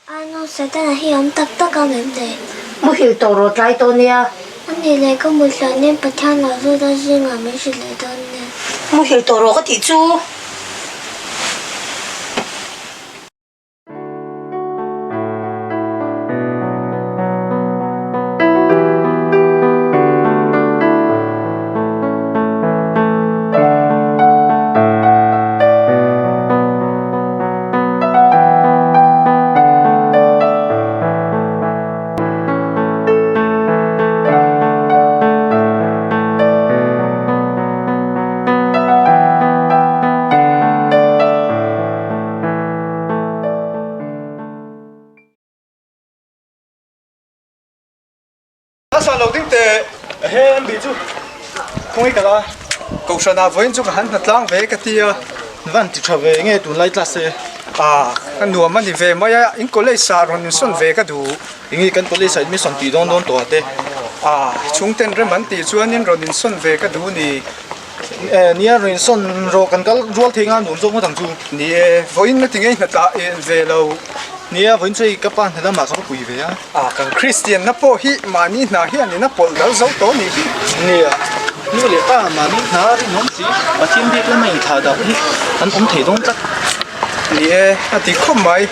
Ano sẽ tên là hi ông tập tất cả những gì. Mới hiểu tổ rồi trái tôi nè. Anh thì lấy có một lần nên bật than là rồi ta riêng là mấy sự lấy đơn nè. Mới hiểu tổ rồi có thị chu. Sao lâu tiếng tệ em bị chú không biết cả là cầu sơn nào với chú hắn thật lang về cái tia vẫn chỉ trở về nghe tụi lấy class cái nùa mà đi về mà anh có lấy sao rồi xuân về cái đủ anh cái có lấy sao mới xuân tỷ đông đông tuổi thế chúng tên rất mạnh tỷ chú anh rồi xuân về cái đủ thì nia rồi xuân rồi cần cái ruột thì ngang muốn giống thằng chú thì với nó thì nghe người ta về lâu nia vẫn chơi các bạn thì mà có quỷ về cái Christian nó po hi mà ni na hi anh nó po đâu dấu tổ ni nia như vậy ta mà ni na đi nón gì và thiên địa nó mình thả đầu anh không thể đông chắc nia thì không mấy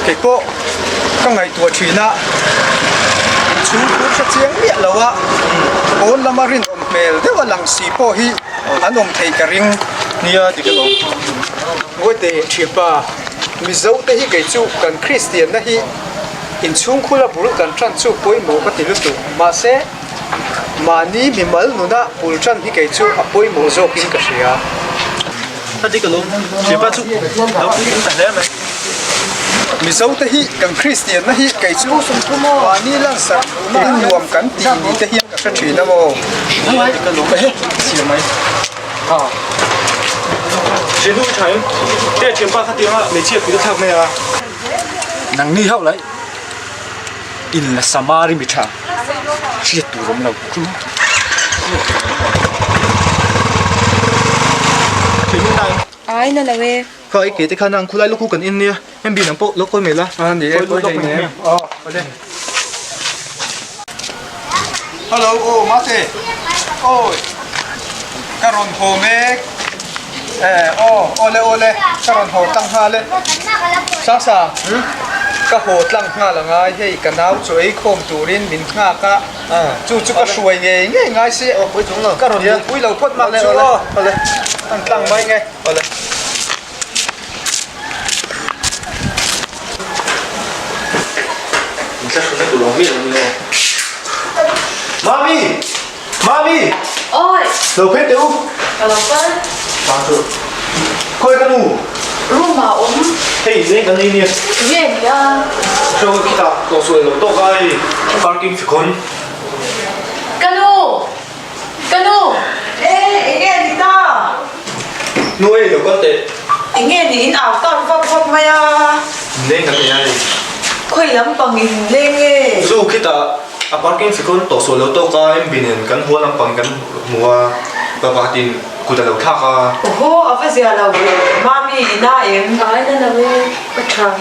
cái cô các ngày tuổi chuyện chú cũng sẽ chiếm miệng lâu bốn năm marin ông mèo thế mà lăng xì po hi anh ông thầy cái ring nia thì cái lồng ngồi để chìa mi dấu tới hi cái chú cần Christian đó hi in chung khu là bùn cần trăn chú bôi mồ có thể lúc mà sẽ mà ní mi mal nữa na bùn trăn hi cái chú bôi mồ dâu kinh cái gì ta đi cái lồng chìa ba chú đâu cũng phải thế này mi dấu tới hi cần Christian đó hi cái chú mà ní lang sẵn in nuông cần tì ní tới hi cái chuyện đó mồ cái lồng ấy chìa mấy chế độ trái để chuyển ba phát tiếng lấy chia quý thằng này nắng ni hậu lấy in là samari bị trả chia tủ rộng nào cũng thế như này ai nó là về khởi kể tới khả năng khu lại lúc khu cần in nè em bị nắng bộ lúc coi mày là để em coi này đây hello mate ôi caron home ole karon ho tang ha le sa ka ho tlang nga la ngai hei ka nau chu ei khom turin min nga ka chu ka suai nge ngai si pui chung lo karon pui lo phot ma chu ole tlang mai nge ole Mami ôi đâu phết đâu kalau apa sao chứ coi cái nu rumah hey ini kan ini iya dia so kita kau suai lo to kai parking fikon kanu Nghe gì ta? nuôi được con tệ Nghe thì in ảo toàn phong phong mày à. nên cái này Khơi lắm bằng in lên nghe. so kita parking fikon to suai lo to kai binin kan hua lang pang kan mua babatin kuda lo thaka Ồ, ở phía dưới là mami na em. ai nó là về bắt chàng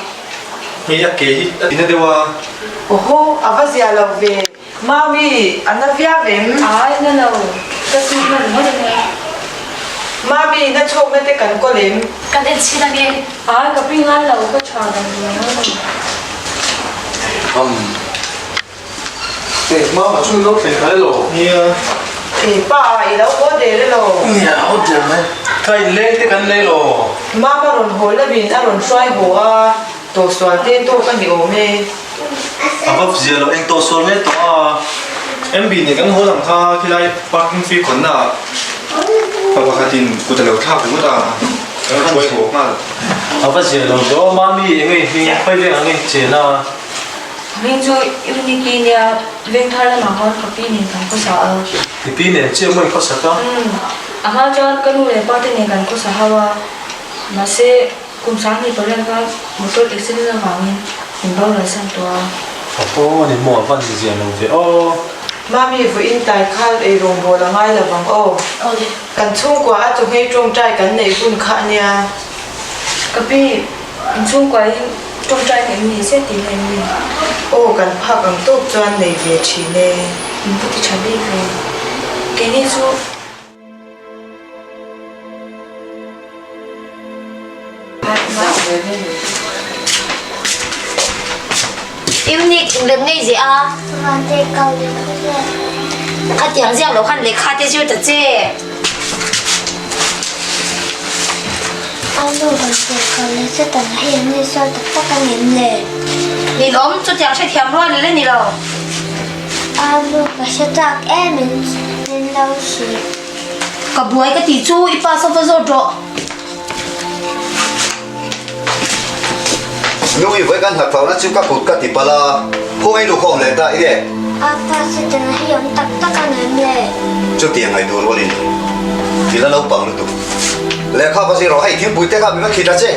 ni ya ke ina dewa Ồ, ở phía dưới là về mami anh na vía em. ai nó là cái gì mà nó là Mami na chọc na te kan ko lem. cái đến chi là nghe ai cái pin ăn là bắt chàng là để mà chúng nó phải cái lỗ ni Thì ba ý đâu có để rồi. nhà hốt tiền này cái lên cái cần lên lỗ Mama ron hồi là bin a ron xoay hồ a. Tổ xoay tên tổ kan điều mê. apa gì lo anh to suai me to em binin kan hua lang kha khi lai parking fikon na babatin kuda lo thaka ku ta kan suai ho ma à bây giờ là đó mami nghe nghe phải lên nghe tiền à mình cho uniki nha lên thay là mà họ có pin nên không có sợ thì pin này chưa mới có sẵn đó ama cho kanu le pa te ne kan ko sahawa na se kum sang ni pare ka motor accident na wangin in ba la san to ô này mua văn gì gì nó về ô Mami vừa in tài khal e rong bo la ngai la bang o. ôi Kan chung kwa chu hei trong trai kan nei bun kha nia. kapi in chung kwai trong trai cái mình sẽ tìm lại mình ô cần phá bằng tốt cho anh này về chỉ nè mình có thể chuẩn bị về cái này số yêu nhị đừng nghe gì à và thế cầu được không ạ khát tiếng riêng đâu khăn để khát thế chưa được chứ anh luôn bằng thế cầu là sẽ tận hiện như sao tập các anh em nè nhìn ốm chút tiếng sẽ thèm luôn lên đi đâu anh luôn và sẽ tạc em nên lâu xí cả buổi cái tí chú ít bao sao phải rồi đó nuôi với căn thật pháo nó chịu các cột các tiệp là không ai đủ không lấy ta ý đấy apa sẽ tận hiện tập các anh em nè cho tiền ngày đồ luôn đi thì là lâu bằng được lẽ khá bao giờ rồi hay thiếu bụi tết khá bị mất khi ra chứ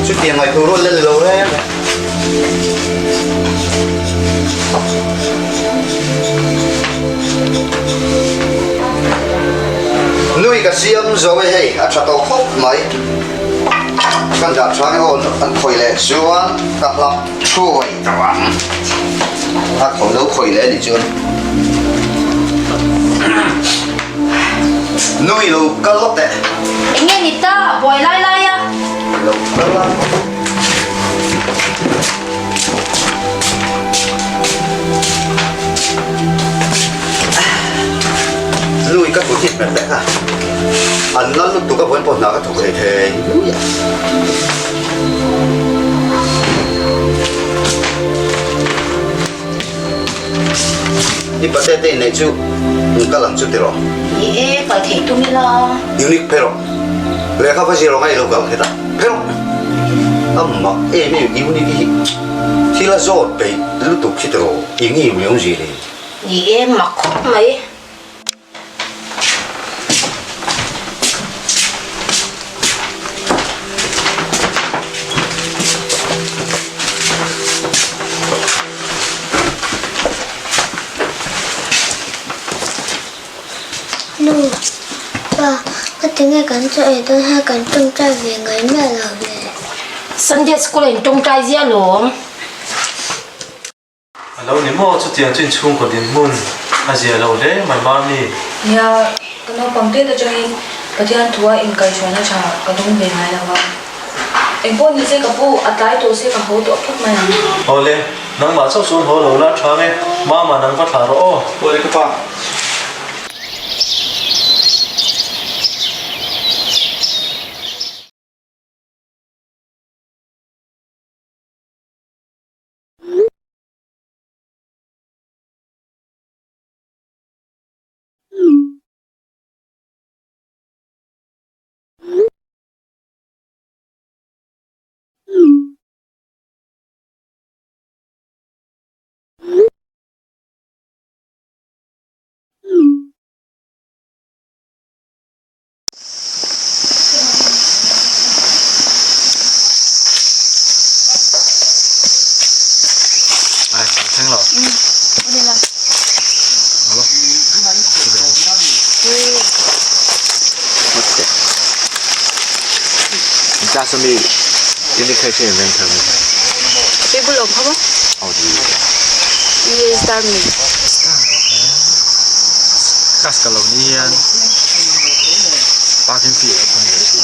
cho tiền ngày đồ luôn lên lâu đấy nuôi cái xiêm rồi hay à chặt tàu khóc mấy căn đặt sáng hồn ăn khôi lệ xuân cặp lọc trôi tảng ta khổ lâu khôi lệ đi chưa nuôi lâu cắt lóc đấy nghe nhị ta buổi lai lai à lâu cắt lóc nuôi các củ thịt mềm đấy à ăn nó lúc tụi các vấn bột nào các thủ thể thế đi bắt tết này chú các làm chút rồi 예 phải thấy tụi mình lo unique pero lẽ không phải gì rồi ngay lâu gần thế ta pero mà em unique thì là do bị lúc tụi khi rồi ý nghĩa nhiều gì đấy 예 mặc khóc mấy nu và cái tiếng nghe cắn trời tôi hai cắn trong trai về ngày mẹ là về Sunday school in trong trai gì luôn lâu niệm mô chút tiền trên chung của điện môn à gì lâu đấy mày mang đi nhà cái nó bằng tiết cho anh cái thiên thua in cái chuyện nó chả cái đông về ngày nào em bố như thế cái bố ở tại tôi sẽ cái hậu tổ thuốc mày ô lên nắng mà sắp xuống hồ lâu là cho nghe mà nắng có thả rõ ôi cái pa ai thanh lọ That's me indication inventor People of how? oh Yes, start me. cắt cả lâu niên parking fee không được gì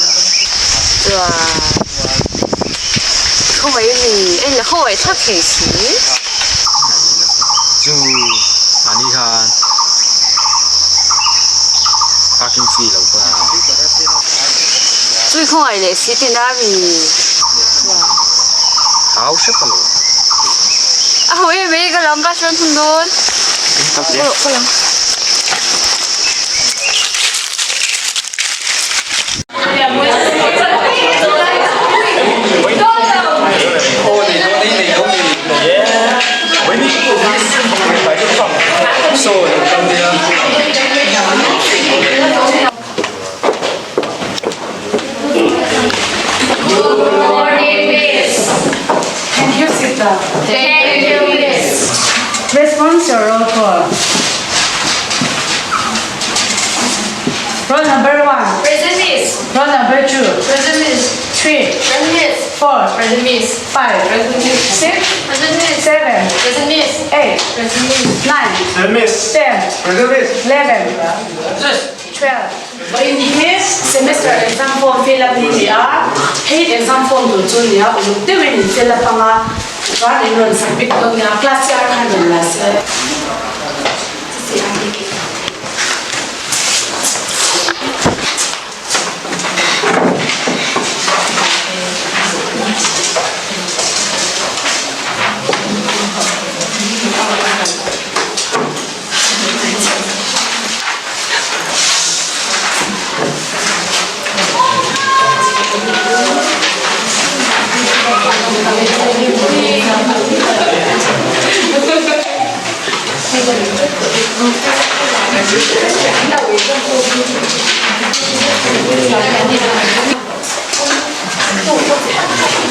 Không phải gì, anh là không phải thắc thể xí. chú anh đi khan parking fee lâu quá Tôi không phải để xí tiền đá vì áo ship cả lâu à hồi mấy cái làm bát chân thun đôn. Có làm. Response or roll call? Present Miss. 5, present Miss. 6, Present Miss. 7, Present Miss. 8, Present Miss. 9, Miss. 10, Present Miss. 11, 12. In his semester exam form fill up ni dia, hate exam form tu tu dia, untuk tu ni fill up panga, kan ini orang sampai tu ni kelas yang kan kelas.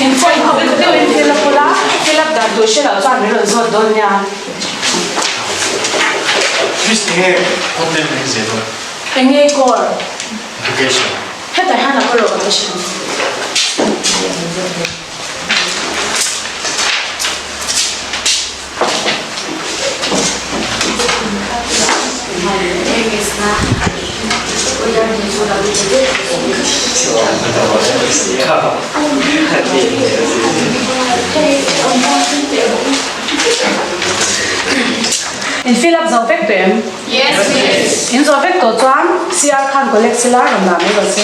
In point how itu dia fill up pula, fill up dah dua sila tu ambil result donya. Miss nghe content này gì thôi. Engai core. Education. Hết tại hai là có rồi cái gì. In fill up dấu vết tuyển. Yes, Miss. In dấu vết tổ toán, CR Khan collect sila làm mấy cái gì.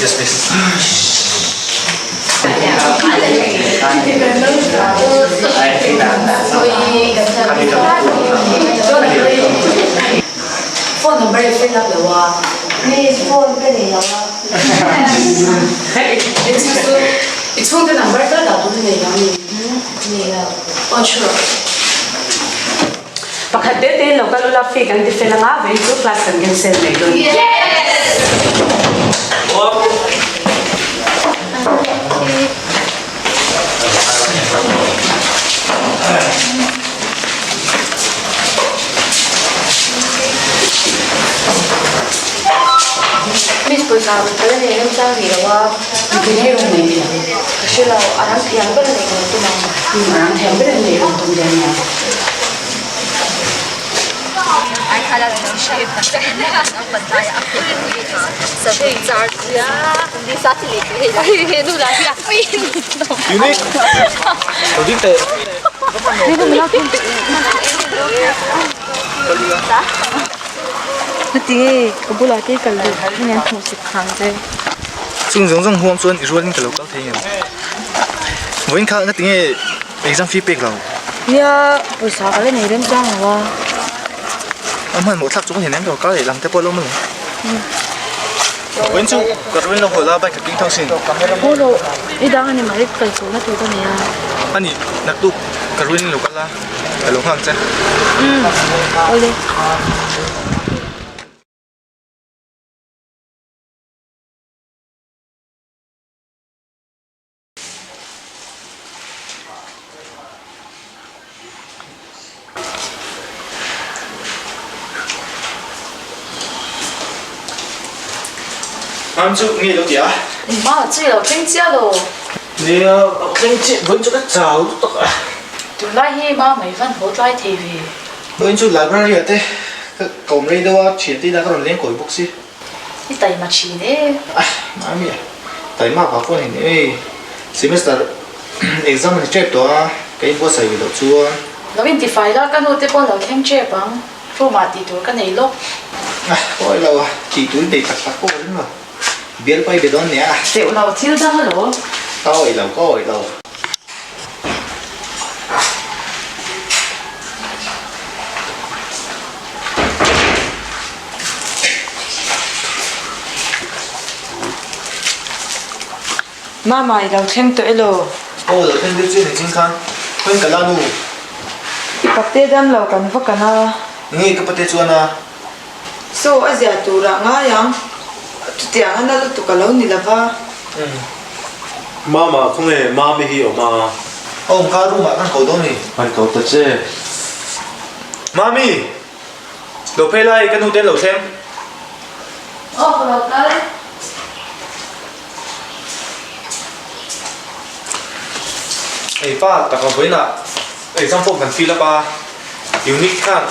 Yes, miss. Phone number fill up the wall. Miss phone cái gì đâu? It's phone the number đó là tụi này làm gì? Oh sure. Pakhat dete local la fi kan di fela nga ve to class kan gen sel nei don. Miss buổi sáng tới đây em sang gì đâu? Cái này rồi này. Kasi là anh yang có này cũng tụi mình. Nhưng mà ăn theo cái này không tụi mình. Ai khai ra nó shape nó bật tay áp lực sẽजार दिया đi sát thì lấy cái nó là cái pin Unique. Tôi biết thế. Nanti kamu lagi kalau ni yang musik khangde. Chung giống hôm xuân thì ruộng cái lộc cao thế nhỉ? Với khang cái tiếng exam feedback rồi. Ya, buổi sáng cái này đến trang rồi. Ông hỏi một thắc chúng thì ném vào cái để làm thế bao lâu mà? Với chung cái ruộng nó hồi là bài cái kinh thông sinh. Oh lo, ini dah ni mari kalau tu nak tu kan ya. Anh nhỉ, nạp tu cái ruộng lộc là cái lộc hàng chứ? Boleh. Anh chú nghe được chưa? Mà chỉ là kinh tế lo. Nè, kinh tế vẫn chưa có giàu tốt à? Tu lai hi mà mấy phần hốt lai TV. Vẫn chưa library ở đây. Cổng đây đâu chuyện tí đã có lên cổ bốc xí. Ni tay mà chi nè. À, má mẹ. Tại mà bảo phone này semester exam này chép đó cái bữa sai được chưa? Lo identify la kan hote pon lo khem che bang. Ro ma ti tu kan nei lo. À, coi lâu à, chỉ túi để tắc cô đến mà. Biết bay biết đón nè. Tiểu nào thiếu ra rồi. Coi lâu. Mama, ilang thêm tuổi lo. Ô, rồi thêm cái chuyện này chính khăn. Quên cả lan nu. pate dam lo kan vakana Ngi ka pate chuana. so azia tura nga yang tu tiang ana lu tu kalau ni lava mama không hề mami hi ở mà Ông ka ru ma kan ko do ni. anh cậu ta chứ Mami. Lo pe lai kan hu ten lo thêm. Ô, rồi tới. Ei pa ta ka voina. Ei sam phom kan fila pa. Unique kan.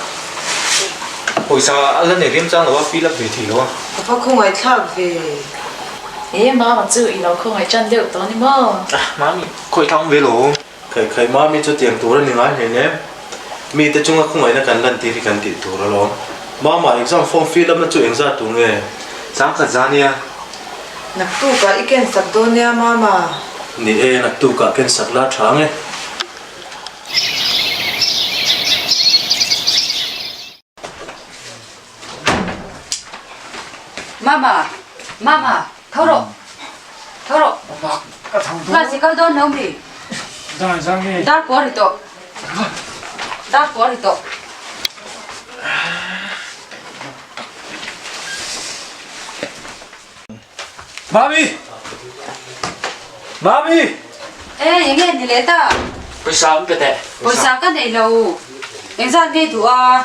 Poisa ala ne rem chang lo fila ve thi lo. apa không ai thak về ê má mà chữ ý đâu không ai chân đều đó ni mơ Mami, khoi thong ve lo. khởi khởi mami cho tiền tủ ra nương anh này mi ta chung là không ai nó cần lần tiền thì cần tiền tủ ra lo mama exam form fill up nó chịu exam tủ nghe Sam ka zania. nak tu ka iken sak do nia mama ni e nak tu cả cái sạc lá trắng ấy Mama, thâu độ. Là gì câu đơn không đi? Đát quá thì tội. Mami. Mami. Ê, những nghe gì lấy ta? Bây sao cũng tệ. Buổi sáng cái này lâu. Những ra nghe tụ à.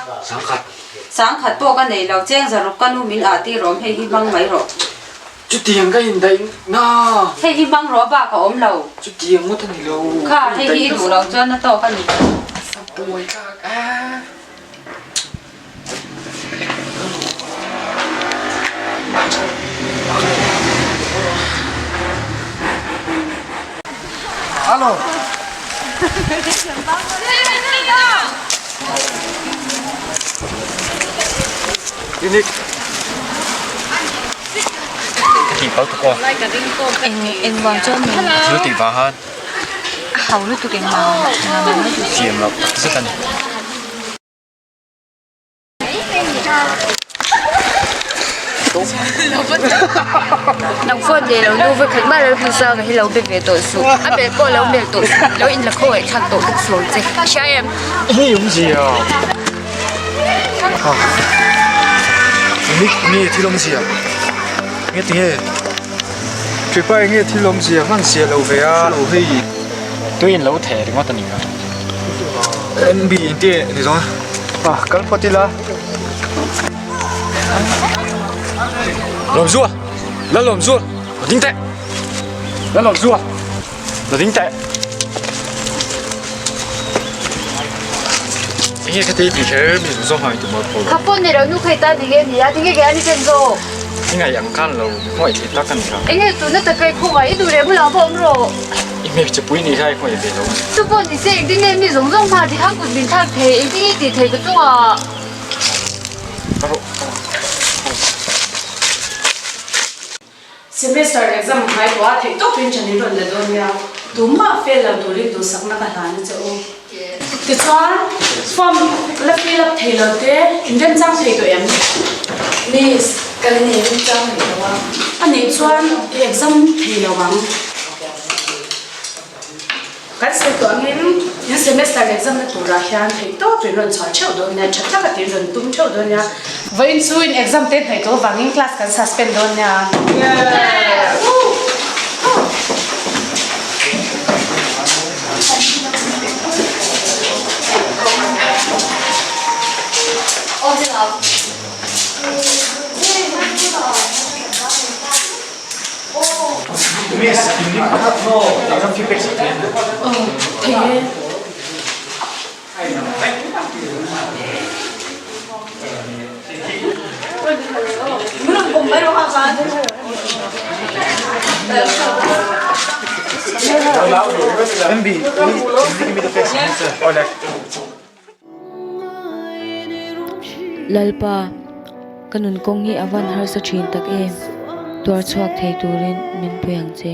Sáng khát bộ cái này lâu chén giờ lúc cái nu mình à ti rồi hay hi băng mấy rồi. Chút tiền cái hình đấy na. Hay hi băng rồi bà có ốm lâu. Chút tiền mất thằng lâu. Khá hay hi đủ lâu cho nó to cái này. Bùi cả à. Alo. Unique. Thì bảo tụi con. Em vào cho mình. Nó tìm vào hơn. Hầu nó tụi cái màu. Chiếm lắm. Rất là Nông phun để lâu nu với khách ba lâu phu sang hay lâu về tổ số. À về cô lâu về tổ số. Lâu in là cô ấy khăn tổ được số chứ. Sao em? Ini yung siya. Ini thilong siya. Nghe tiếng. Chỉ phải nghe thilong siya, mang siya lâu về à, lâu hay. Tôi in lâu thẻ thì ngon tận nhiều. Em bị tiền thì rồi. À, cái phát đi là. Lồm rua, lồm rua, nó tính tệ, lồm rua, nó tính tệ. Nghe cái tí thì thế mình dùng hỏi tụi mình. Khắp phun để lâu nu khách ta thì cái gì á, thì cái anh trên rồi. Ini ngày yang kan lâu, không phải ta kan cả. Anh ấy tụi nó tập cái không ấy tụi đấy mới làm phong rồi. Ini chỉ bui ni hay không phải về lâu. Tụi bọn thì sẽ đi nên mình giống giống mà thì hắc của mình thang thế, anh thì thấy cái chung à. semester exam khai quá thì tốt bên chân đi rồi là đâu nha đúng mà fail là tôi đi tôi sắc nó cả hàng chứ ô thì cho form là fail là thầy là thế indem trang thầy tụi em miss cái này indem trang thầy là anh ấy cho exam thầy là bằng cái sự của anh những semester exam là tụi ra hiện thầy tốt bên rồi chọn chịu đâu nha chắc là tiền rồi tung chịu đâu nha với suy exam tên thầy tôi vàng in class cái suspend đâu nha Miss, ini kan no, exam feedback sih. thế Em bị, ini kita tes answer. Oleh. Lalpa kanun kong hi avan har sa thin tak em tuar chuak thei turin min puyang che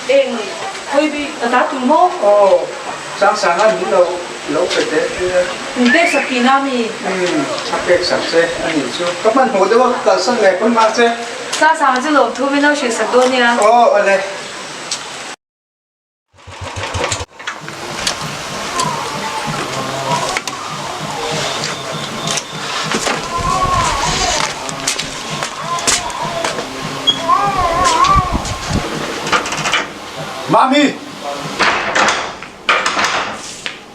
em hơi bị đã tụi mốt Sáng sáng anh những đâu lâu phải thế mình biết sắp kỳ nào mi sắp biết sắp xe anh nhìn chú các bạn hồ đâu cả sân này con mang xe sao sao chứ lộp thu bên đâu chỉ sắp đôi nha ở đây Mami!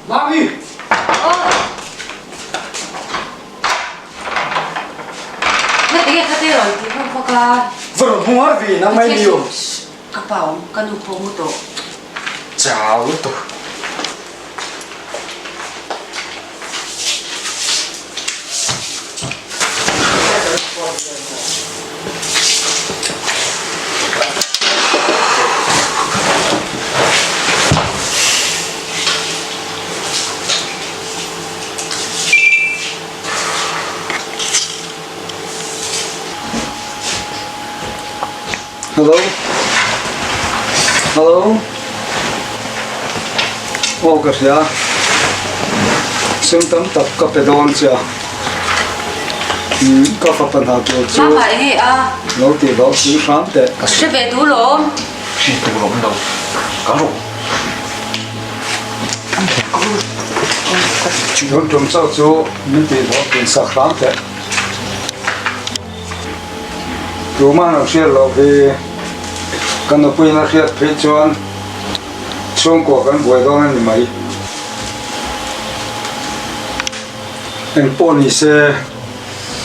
Mami! Nó tiếng cái tiếng rồi thì không có ca Vừa không hết vì nó may nhiều cái bảo cái nụ phố một tổ chào lúc tôi Hello. Hello. August ya. Symptom tập cấp pedon chưa. Có phải phần hạt rồi chứ. mà phải nghe à Lâu thì lâu cứ sáng tệ. sẽ về đủ lỗ Chỉ tủ lộn đâu. Có rồi. Chỉ còn trong sao chú mình thì lâu thì sáng sáng tệ. Chú mà nó sẽ lâu vì cái nó bây nó sẽ phải chọn chung của cái buổi đó này mấy anh pony sẽ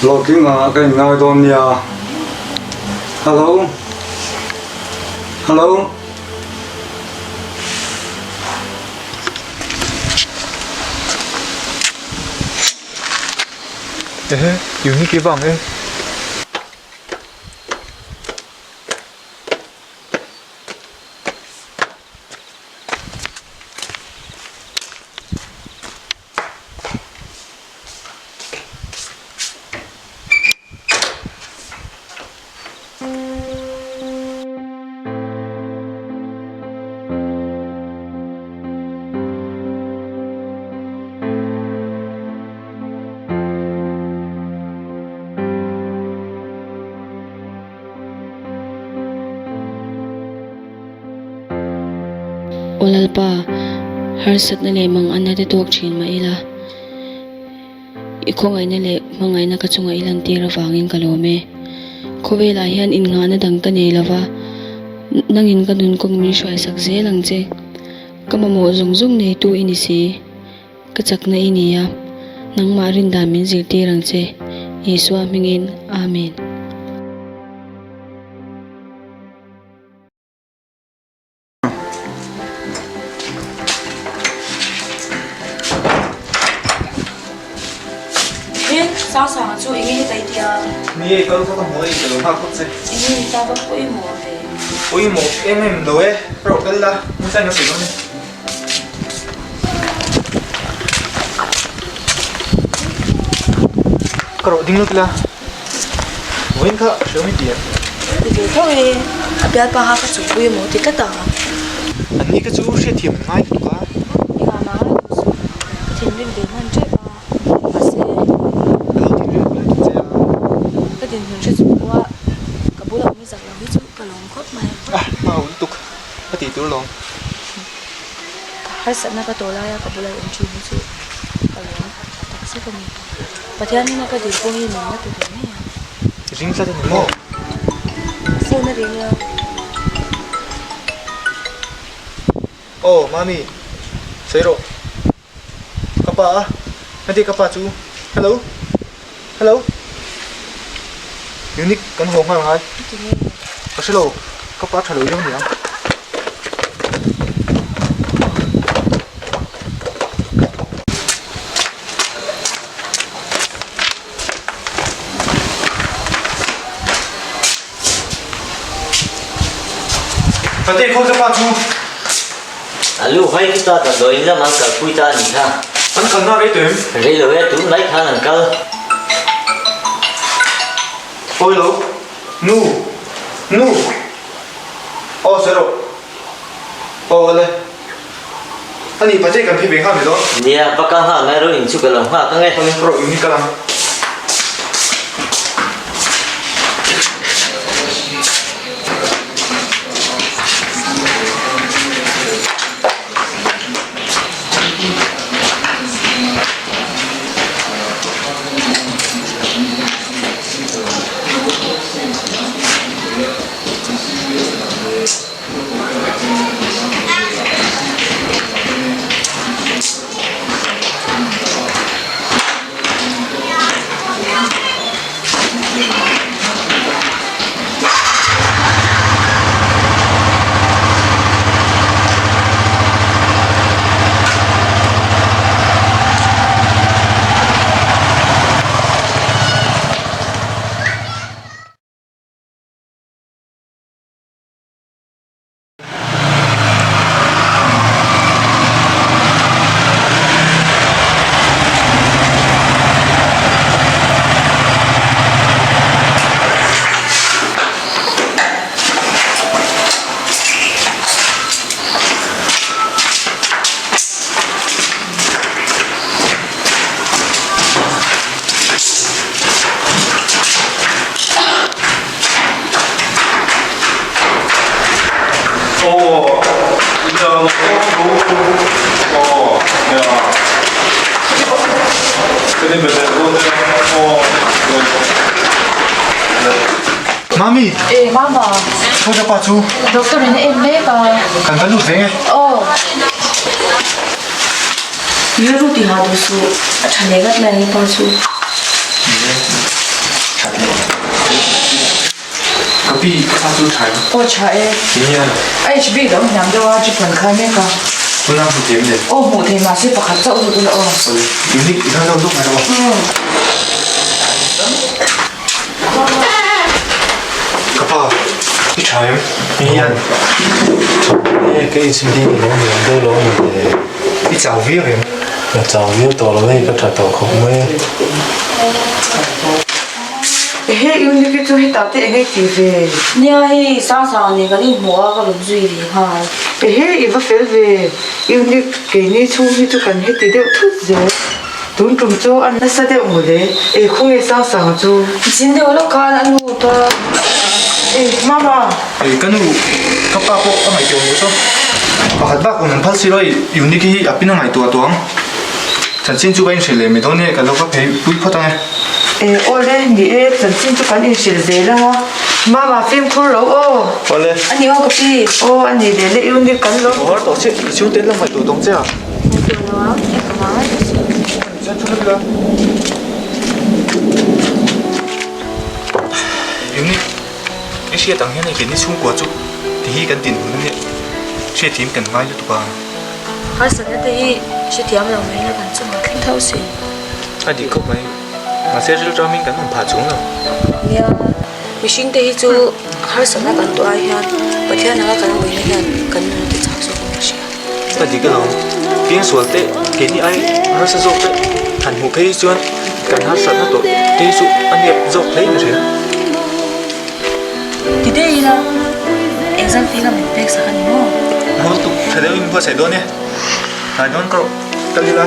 lo cái ngã cái ngài đó nha hello helloอยู่นี่กี่วังOlalpa harsat na le mang ana de tok chin ma ila ikhongai na le mangai na kachunga ilan tira wangin kalome khowela hian in nga na dang ka nei lawa nangin ka nun kong mi shwai sak ze lang che kamamo zong zong nei tu ini si kachak na ini ya nang ma rin da min zir ti rang che Yeswa mingin amen. sao sáng chú ý nghĩ tới thì Nhi có có mỗi cái hoa cúc gì? ý ta vẫn quay mùa về Ui một em đuổi, rồi cái là muốn xem nó gì luôn đi. Cậu đinh lúc là Vinh khá sớm mấy tiền. thì thôi à biết bao hát chú quay mùa thì cái đó Anh ấy cái chú sẽ thiểm ngay tụi cả. nhưng mà thì nên đến ăn chơi và sẽ cái tiền hướng sẽ dùng qua cả bố lòng mới giặt lòng biết chú cả lòng khóc mà À, mau tục. Cái tỷ tụi lòng. hay sợ nó cái tổ lai cả bố lòng ông chú với chú cả lòng đặc sắc của mình và thế anh nó cái điều cô mình nó từ từ này Ring ra thì mò. phone nó đến Oh, mami. Sero. Kapa. Nanti kapa chú. Hello. Hello. Unique kan hong hang hai. Có sẽ lô. Kapa trả lời không nhỉ? Nanti không kapa chú. Alu hai kita tak doin lah mangkal kuita ni ha. Anh cần nào đấy tuyển. Rei lo ya tu naik hang angkal. Ôi lô. Nu. Nu. Oh, Sero. Oh, le. anh đi bắt tay cần phải về ham gì đó Nia bakang ha ngai ro in chu ka long ha ka ngai. anh pro ini kalam Mami, mama. Thôi cho bà chú. Doktor ini em ka. Cần phải lụt về nghe. Oh. Yo ruti ha do su athane gat na ni pa su. Kapi sa chú thải. Oh cha e. Iya. HB dong nyam do wa ji phan khai me ka. Tôi đang phụ thêm này. Oh mu the ma se pakhat chau du la oh. Unique 이상 좀 좀 해봐. Kapa, cái trái miên. Cái xin đi nó mình đâu lo mình cái chảo viết vậy. chào viết to là cái trà to không mấy. He unique chu he ta te he ti ve. Nia hi sa ni ka ni mo ka lu zui ri ha. He iwa fel ve unique ke ni chu hi chu kan he ti de thu je. Tun tum chu an na sa de mo de e khung e sa chu. Jin de lo ka an lu ta. Mama. cái nu Kapa po ang ay yung uso. Bakit ba kung nampal sila unique hi apin ang ay tuwang. Sansin chu ba yung sila may doon eh kalau ka pay pui potang eh. Ole ni e sansin chu kan in sil zela. Mama film khur lo o. Ole. Ani o ka pi. O ani de le unique kan lo. Or to si siung tên lang may tutong siya. Unique. Cái xe tầng này khiến nó xuống quá chút thì cái tiền của nó nhẹ xe thím cần ngay cho tụi bà Ha sa na de shi tiam lo mai na kan chu ma khin thau si. ai đi khóc mày mà xe rất cho mình cần mình phá xuống rồi Nia mi sing te hi chu har sa na kan to ai hian pathia na kan wi na hian kan nu te chak so ko shi. ai đi cái lòng tiếng suol tệ cái này ai nó sẽ dọc tệ hẳn hụt thấy chưa cần hát sẵn nó tổ tê sụ ăn nghiệp dọc thấy như thế Ti de ila exam fi ka min pek sa kan mo. nó tụ thay đấy mình vừa xảy đôn nhé này đôn cậu cần đi là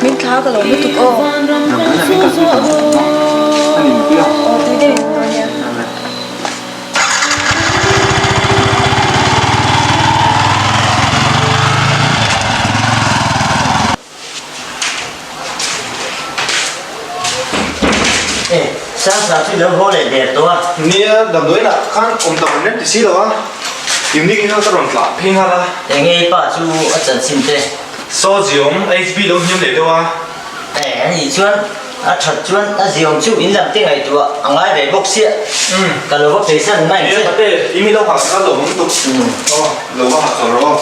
Min kha ka lo mi tu ko. nó cứ là mình cần anh nhìn kia O ti de to nia. Sang chu lo ho le de to. nia đầm đối là khăn ôm tàu nên thì xí đâu á unique nó sẽ còn lạ pin ha là Ngai pa chu a chan sim te. so ziong HB đâu hiếm để đâu á Ni chuan a that chuan a ziong chu in lam te ngai tu angai be bok sia. Ka lo ba pe san mai nia che. bate imi đâu học cái lỗ cũng tục lỗ học rồi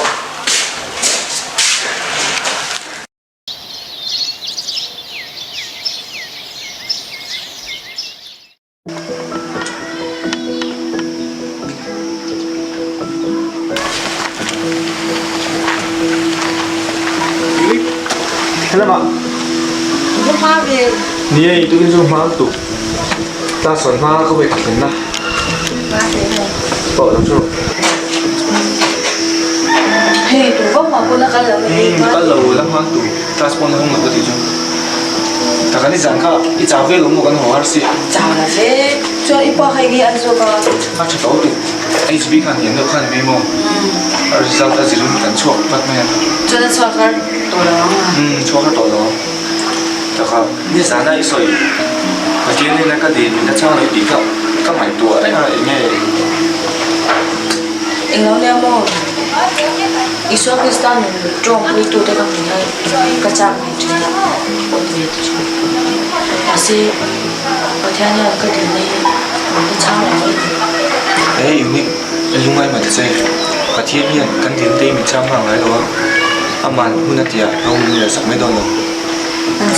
ma Không phá về. ni ai tu in ma tu ta son ma ko be khin na Phá về rồi. bo la chu Hey, tụi vóc mà cô đã cả lần đi ka lo la ma tu ta spon hong la ti chu ta kan ni zan kha I cha ve lo mo kan ho har si chào là thế. Cho ít qua hay ghi ăn rồi cả. ma cha to tu HB kan yen lo kan ve mo result ta zirun kan chuak pat me Cho nên sao cả tụi nó mà. chuak ka to lo ta kha ni zan ai soi ma ti ni na ka de ni na chang lai ti ka mai tu ai ha nge Anh nói nè mò. Isu Pakistan mình trong cái tụi đây các mình hay cái trang này chứ. Ôi về chứ. Mà sẽ ở theo như cái điều này mình cái trang này. Ê, Unique, lúc này mà thế và thiên nhiên căn tiến tây mình trang hàng ấy đó à mà hôm nay thì ông là sắp mấy đôi rồi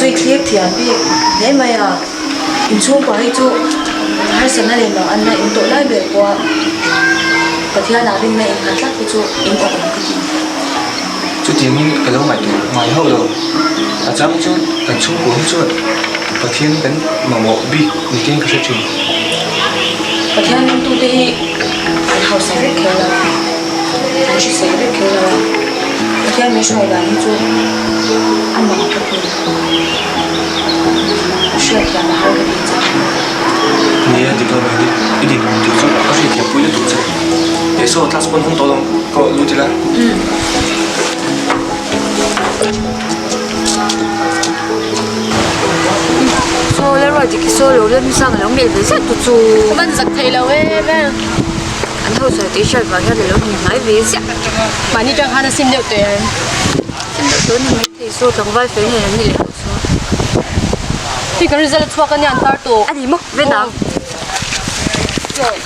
Rồi clip thì anh biết đấy mà à in chung quá hay chú hai sân này nó anh này in tội lại về qua và theo nào bên này hắn chắc cái chú in ở cái gì chú tiếng mình cái lâu mày tụ mày hậu rồi à chắc chú cần chung của chú và thiên cái mà một bi mình tiên cái chuyện và theo những tụi đi anh học sẽ biết kêu là anh chỉ sẽ biết kêu là và theo mình nói là như chú anh mà học được chuyện là hai cái gì chứ nè thì thôi mày đi đi thì chú có chuyện thiệp vui là tụ chứ để số ta spon không to đâu có lưu thì là Số lên rồi thì cái số lỗ lên sang là miệng với rất tụt tụt. Mình giật thầy lâu ấy bé. Anh thôi rồi tí chơi vào cái để lỗ nhìn mãi với rất. Mà đi cho hắn xin được tiền. Xin được tối này thì số trong vai phía này là như thế. Thì cái result chua cái nhà ăn tao Anh đi mất bên nào? rồi.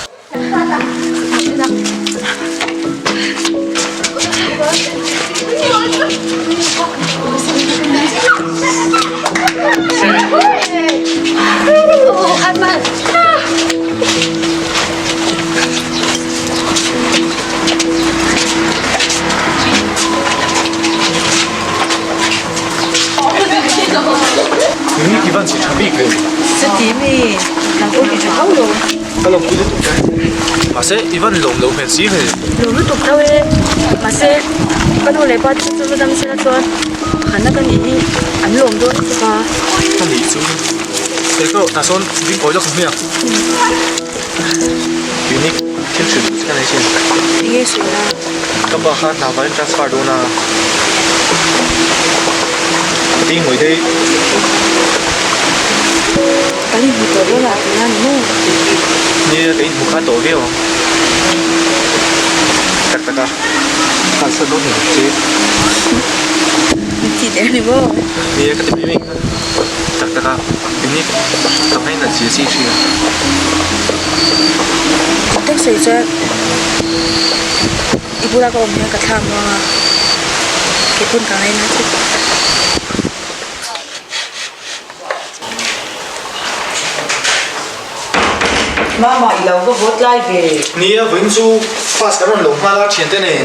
Anh mà. Unique 기반 지 잡이 그래 sẽ tí mì là cô đi chụp hậu rồi cái lòng cứ tụ cái mà sẽ Ivan lồng lồng phải xí phải lỗ nó tụt đâu ấy mà sẽ cái đồ này bao nhiêu chúng ta sẽ là cho hắn nó cái gì ăn lồng thôi và không lý chú cái cô ta son đi coi cho không hiểu Unique thiên sử cái này xem nghe sửa là các bạn khác nào phải transfer đâu na đi ngồi đây cái gì tổ đó là cái gì nữa như cái một khá tổ kia không chắc tất cả hắn sẽ đốt hình chứ chỉ để này vô như cái tiệm mình chắc tất cả Unique tao hay là chỉ xí xí thích xảy ra ibu là con nhà cả thằng mà cái con cái này nó chứ mà mày lâu có vote lại về nia vẫn chú fast cái lồng hoa lá chuyện thế này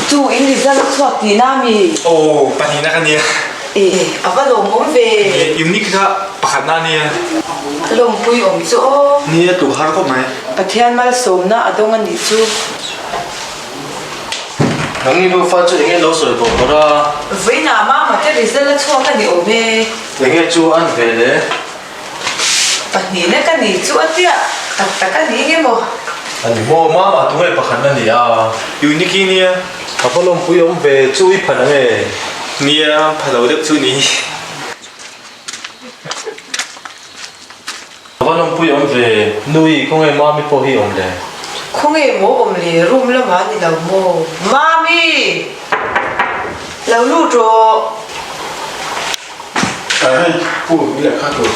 chú in đi ra lúc thoát thì nam gì ồ bạn nhìn cái nia à cái lồng ốm về Unique ra bắt na nia cái lồng bùi ốm chỗ nia tụ har có mày bát thiên mal sôm na ở đông anh đi chú nắng như phát cho nghe lâu rồi bỏ ra với nhà mà cái đi ra lúc thoát cái gì ốm về để nghe chú ăn về đấy bát nhìn cái gì chú ăn tiệt tất cái gì nghe mo anh mua mà tụi mày bắt na nia Unique nia à bao lâu bây giờ về chú ít phần này nia phải lâu được chú ní bao lâu bây giờ về nuôi con em mami po hi ông đấy không nghe mo ốm lì room là mà đi lâu mo mami lâu lu cho Ê, phụ đi lại khác rồi.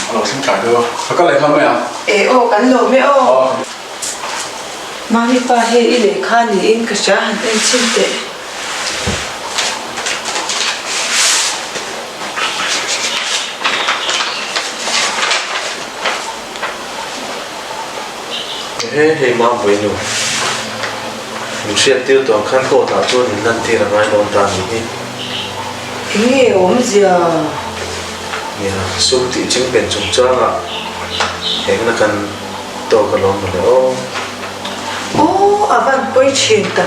Alo, xin chào đưa. Có lại không mẹ? ê ô cắn lỗ mẹ ô mami pa he ile khani in ka sha han en chinte hey hey mom bueno mình sẽ tiêu toàn khăn cổ thả cho nên lần thì là ngay đón ra mình nghe ốm gì à nghe sung thì chứng bền trùng trang à em là cần to cái lon mà nữa ô à bạn quay chuyện tắc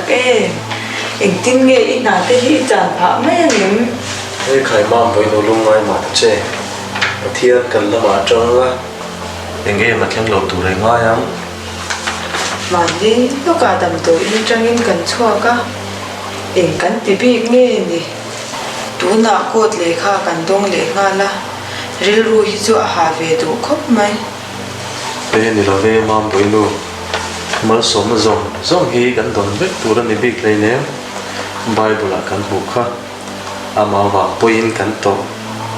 em tin nghe ít nào thế hi chẳng phá mấy anh cái khai mam với nó lung ngay mà thật chứ thiên cần là mà trông á em nghe mà khen lột tủ này ngay lắm mà đi lúc cả tầm tuổi đi trang em cần chua cả em cần tí bị nghe nè tú nã cốt lệ kha cần đông lệ nga la ril ru hi chu ha về đủ khóc mai bên này là về mam với nó mà sống rong hi cần đón vết tủ này bị cái này Bible là cần buộc ha ama vàng poin cần to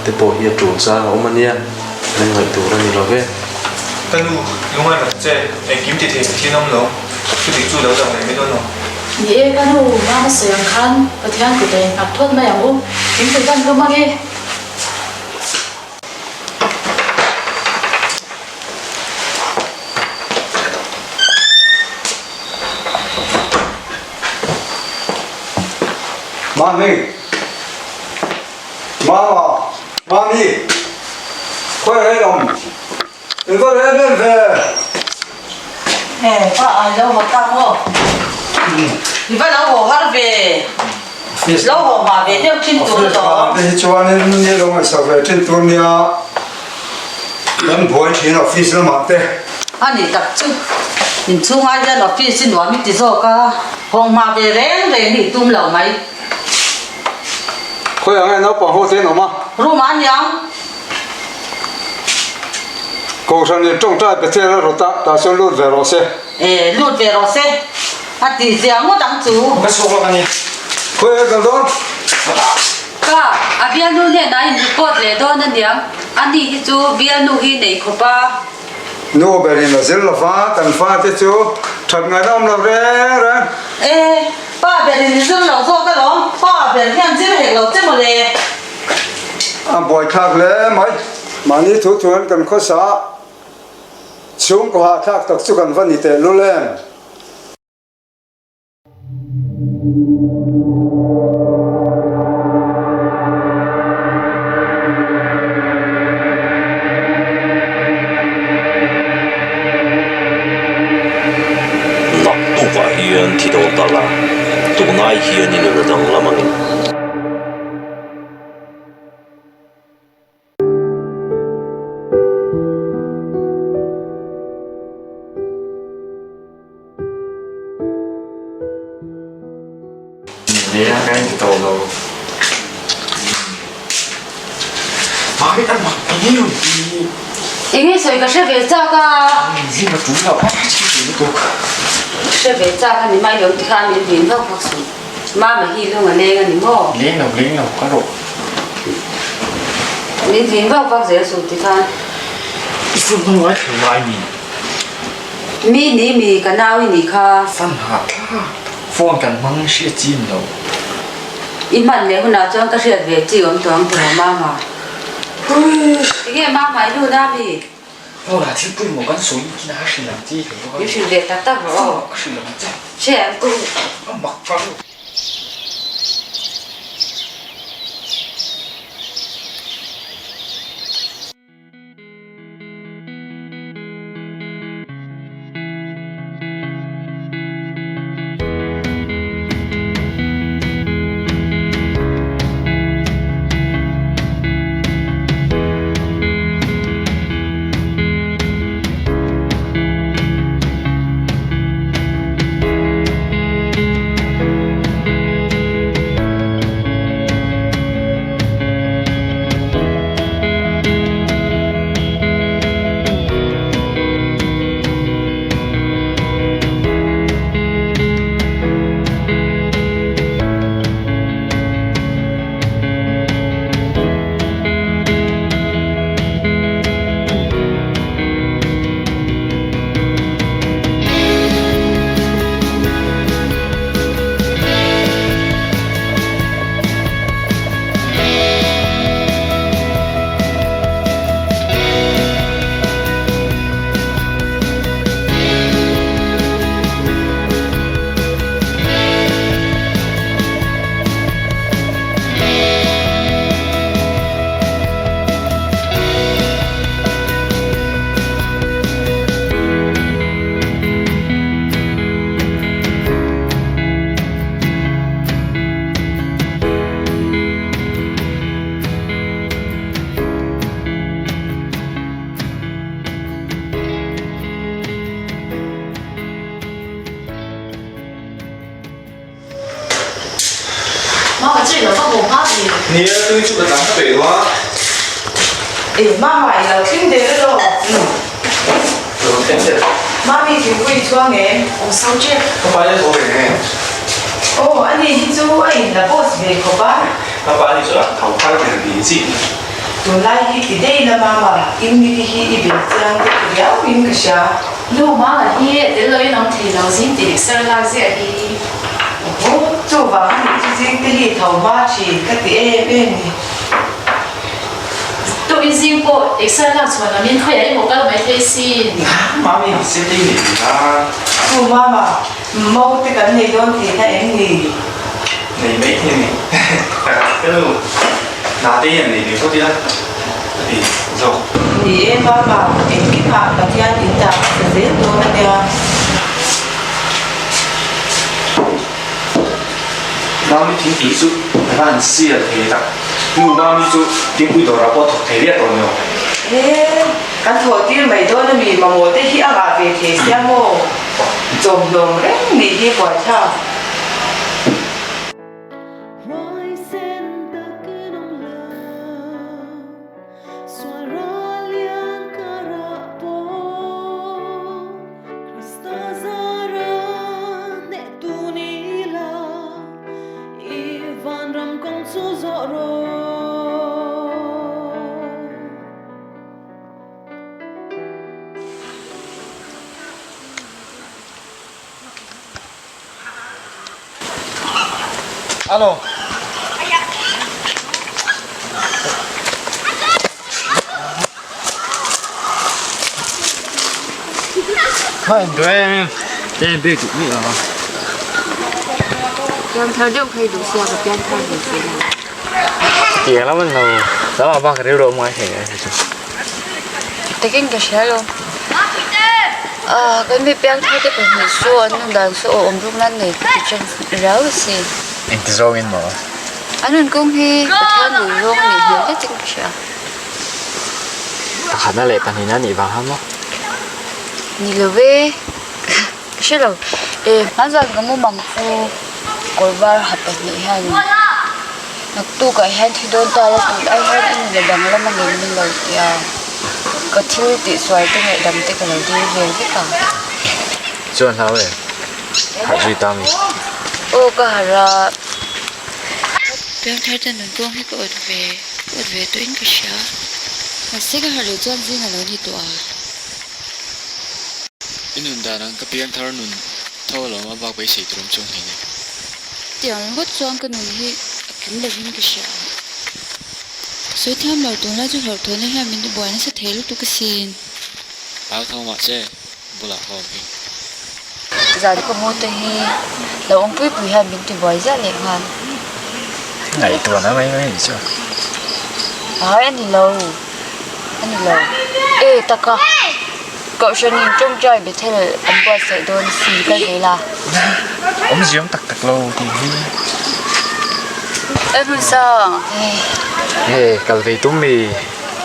te po hi trụ sa omania nên người tủ này là về cái nu lúc này là chơi em kiếm tiền thì thiên ông lỗ cái việc chú lâu rồi này mới đâu nó Ye kan hu ma sayang khan pathian ku te ak thot ma yang u kim te kan ko ma ge Mami quay lại đồng đừng có lên lên về nè ba ai lâu mà tăng không thì phải lâu hồ hát về lâu hồ mà về theo trên tuổi rồi thì cho nên như lúc mà sau về trên tuổi nha lần buổi chiều nó phi sinh mà thế anh đi tập trung nhìn chung ai ra nó phi sinh nói mình chỉ so cả hồng mà về rèn thì tung lẩu máy khối anh em nó bảo hộ thế nào mà rồi mà anh nhang cầu sang này trông trái bị thế rồi ta xem lút về rồi xem lút về rồi xe anh đi giang nó đắng chú cái số của anh ấy khối cái đó Ka, abian nu ne nai pot le do na niam. Ani hi chu bian nu hi nei khopa. no beri na zel la fa tan fa te chu that ngai dam la re ba bè thì dương lẩu zo cái đó ba bè thì ăn chim hệ lẩu chim một lề à boy thak le mai mani thu thuan kan kho sa chung ko ha thak tak chu kan vani te lu len hiền thì đâu ta là tụ ngay hiền như là rằng lắm anh Để ra cái tổ rồi mà cái ăn mặc cái rồi Em nghe soi cái sẽ về cha cả. gì mà chúng nào hết chỉ được Sẽ về cha cái này mai lớn thì khai miễn phí không phát sinh. Mà hi luôn ở đây cái này mò. lên nào có độ Miễn phí không phát dễ sụt thì khai. Phương không nói thử lại Mi ní mi cái nào mi kha. phân hạt phương cần mang sẽ chim đâu Im mạnh lẽ hôm nào cho cái sẽ về chỉ ông toàn thì mà. Cái mà mày luôn đó mi. nó là thiếu bụi một con suối nó sẽ làm gì Yêu sự việc tắt tắt rồi. sẽ làm gì Sẽ cũng mặc vào 我这里有个我妈的。你对住个咱们北哇？妈买了，听得了咯。有听得。妈咪就会穿嘅。我收住。我擺咗坐嘅。哦，安尼迄組那boss未可吧？我擺你做頭盔定係電線？原來迄一day啦，媽媽，因為迄一邊將的不了因個啥？路媽啊，迄你老一啷提老先地生拉些迄。哦，做飯你之前啲頭馬錢，嗰啲咩？都已經過生拉出來，面開嘢冇得買睇先。媽咪唔識啲年啦。做媽媽，唔好啲緊你當其他人嚟。你未聽你，嗰度拿啲人嚟嚟嗰啲啦，嗰啲做。你媽媽，你去拍嗰啲人打，實在多嗰啲啊。媽咪聽幾數，睇翻試啊睇得，我媽咪就點會到啦，我睇呢一度呢。咁頭啲咪多都未，冇我哋去阿爸俾睇先麼？做唔到咧，你去觀察。Alo. Hai đứa em biết chụp gì à? Em theo đâu hay đủ xe và em theo đủ xe. Tiền lắm mình là đó là ba cái điều đồ ngoài thế. Taking cái xe luôn. Cái mi bèn thay cái phần số anh đang số ôm lúcนั้นnày cái chân ráo gì. Anh tự do in mà. Anh cũng hi cái thân đủ luôn này hiểu cái chân xe. Khả năng lệ tận hình anh vào ham đó. Ni lo về. Cái lo. Anh rằng cái mồm phu coi vào hấp cái này. Nak tu cái hand thì đón ta là tu ai hand ini là đằng lắm mà mình lo ya. Cái thiếu thì xoay cái này đằng thì cái này đi về cái cả. Chuyện sao vậy? Hãy duy tâm đi. Ô cả là. Bây giờ thấy nó buông hết cái ớt về tôi in cái sao. Mà sẽ cái hàng chân gì là nó đi tỏa. Inun đã đang cái biếng thar nun thâu là mà bác bấy sĩ trộm chung hình này. Tiếng gót choang cái nun hi kiếm được in cái sao.所以聽落到咧，就落到呢下面啲部人識睇到個線。Báo thâu mà chứ, bù lạc hồ kì. Giờ thì có mua tới hi, là ông bùi bùi hạ mình thì bùi ra liền hoàn. Ngày tuần nó mấy gì chứ? Anh đi lâu. Ê, ta có. Cậu cho nhìn trông trời bị thế là anh bùi sẽ đồn xì cái gì là. Ông gì ông tặc lâu thì hi. Em muốn sao? Ê, cái gì tụi mì.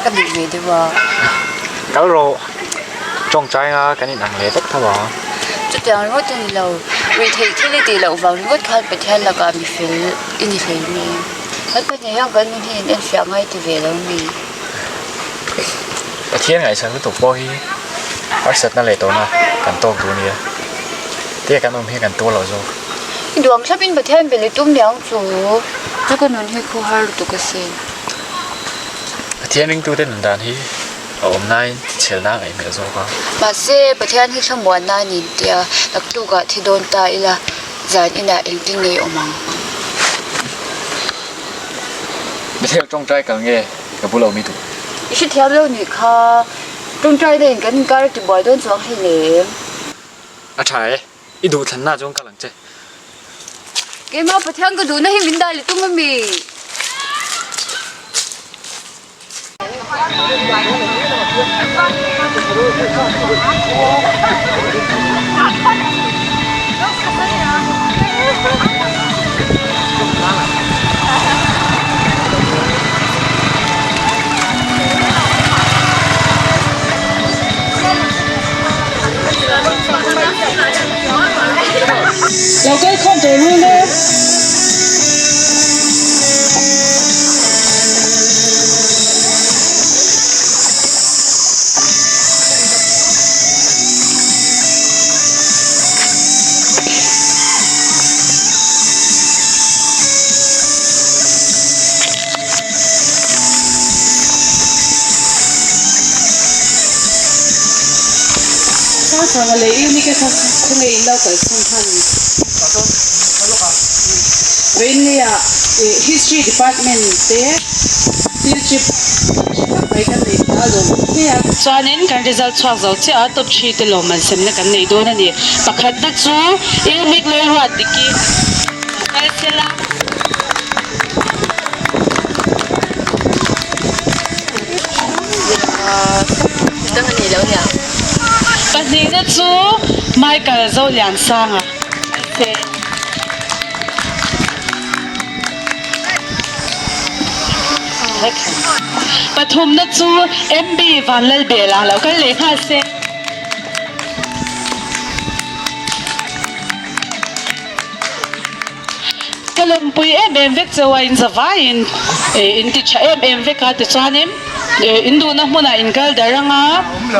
Cái gì về đi vào. Cái rô. Trong trái á, cái này nặng lệ tất thà bỏ. Chút tiếng ngót thì lâu. Vì thấy thế này thì lâu vào ngót khăn bị thế là cả bị phê. Ini phê mi. Hết cái này hàng cái này thì em phải ngay thì về lâu mi. Cái thiên ngày sáng cái tục bò hi. Bác sật nó lệ tổ nào. Cần tô tụi nè. Tiếc cái nôm hi cần tô lâu rồi. Đường sắp in bị thế em bị lấy tôm léo chủ. Chắc cái nón hi khô hai lúc tụi cái xin. Cái thiên linh tu đến đàn hi. Hôm nay chiều nay ngày mẹ rồi qua. Mà xe bữa thiên hi sang muộn nay nhìn tia đặc tu cả thì đồn ta là giải ina in tiếng nghe ông mang. Bữa theo trong trai càng nghe cái bù lâu mi tụ. Ít theo lâu nhỉ kha trong trai đây cái cái thì bồi đồn xuống hay nè. À trái, ít đủ thần na trong cái lăng chơi. Cái mà bữa thiên cái đủ nó hi mình đây là tung mà mi. Là cái con trẻ luôn đấy. sang le ini ke sa khung e lau ka sang than Venia history department te field trip ai kan nei ta lo ne chuanin kan result chhuak zo che a top 3 te lo man sem na kan nei do na ni pakhat na chu e mik le ruat diki kal sela Tang ni lo nya. Pahni na chu Michael zo lian sang a se Pathum na chu MB Vanlal Bela lo kan le kha se Kalum pui em vek chawa in zawain in ti cha em vek ka te chanem indu na hmuna in kal daranga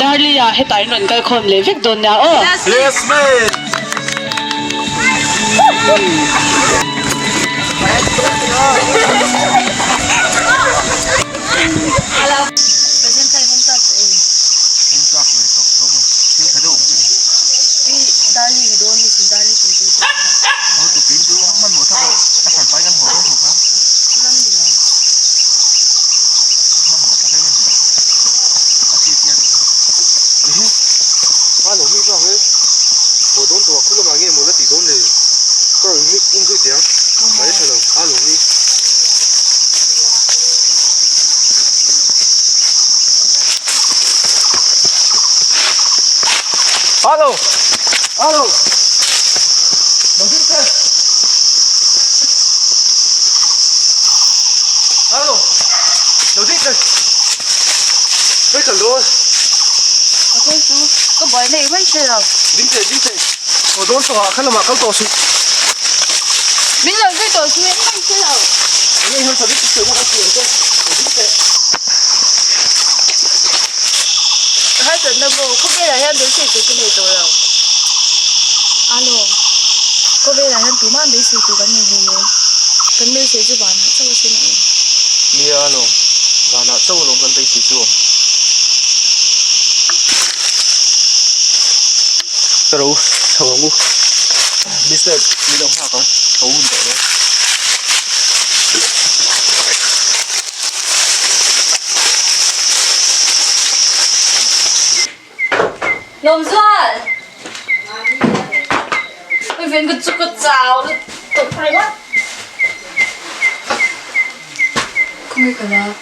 darlia hetai non kal khom le vek don na o Yes man. Hello. Present kai hom ta se. Hom ta ko to thom. Til khado om jin. Ni dali gi don ni sin dali sin tu. Ho to pin tu man mo tha. Ta kan pai kan ho ho kha. Lam ni la. Man mo tha kai man. A ti ti. Ba lo mi ba he. Ho don to khu lo ma nge mo la ti don le. Ko mi in ju tiang. Mai cha lo. A lo mi. Alo. Alo. Đồng chí xe. Alo. Đồng chí xe. Bây giờ luôn. Ok chú, có boy này vẫn chơi rồi. Dính xe. Ở đốn tòa khá là mà không tòa sự. Bây giờ cái tổ chuyên vẫn chơi rồi. Anh hơn thật biết sự mà anh chuyển cho. Dính xe. Hai tuần đâu bộ, không biết là em đối xử cái này tôi rồi. Alo, có biết là em tụi man đối xử tụi cái này rồi. Cần biết sẽ giúp bạn hả? Sao xin lỗi. Mia alo. Và nạ châu lòng gần tay chỉ chua. Tớ đâu, chào ông ngu. Mr. Lý Đồng Hạ không? Thấu hùn tỏ đó. Lồng Doan. Ôi viên cái chút cái chào nó tụt phải quá. Không biết cái nào.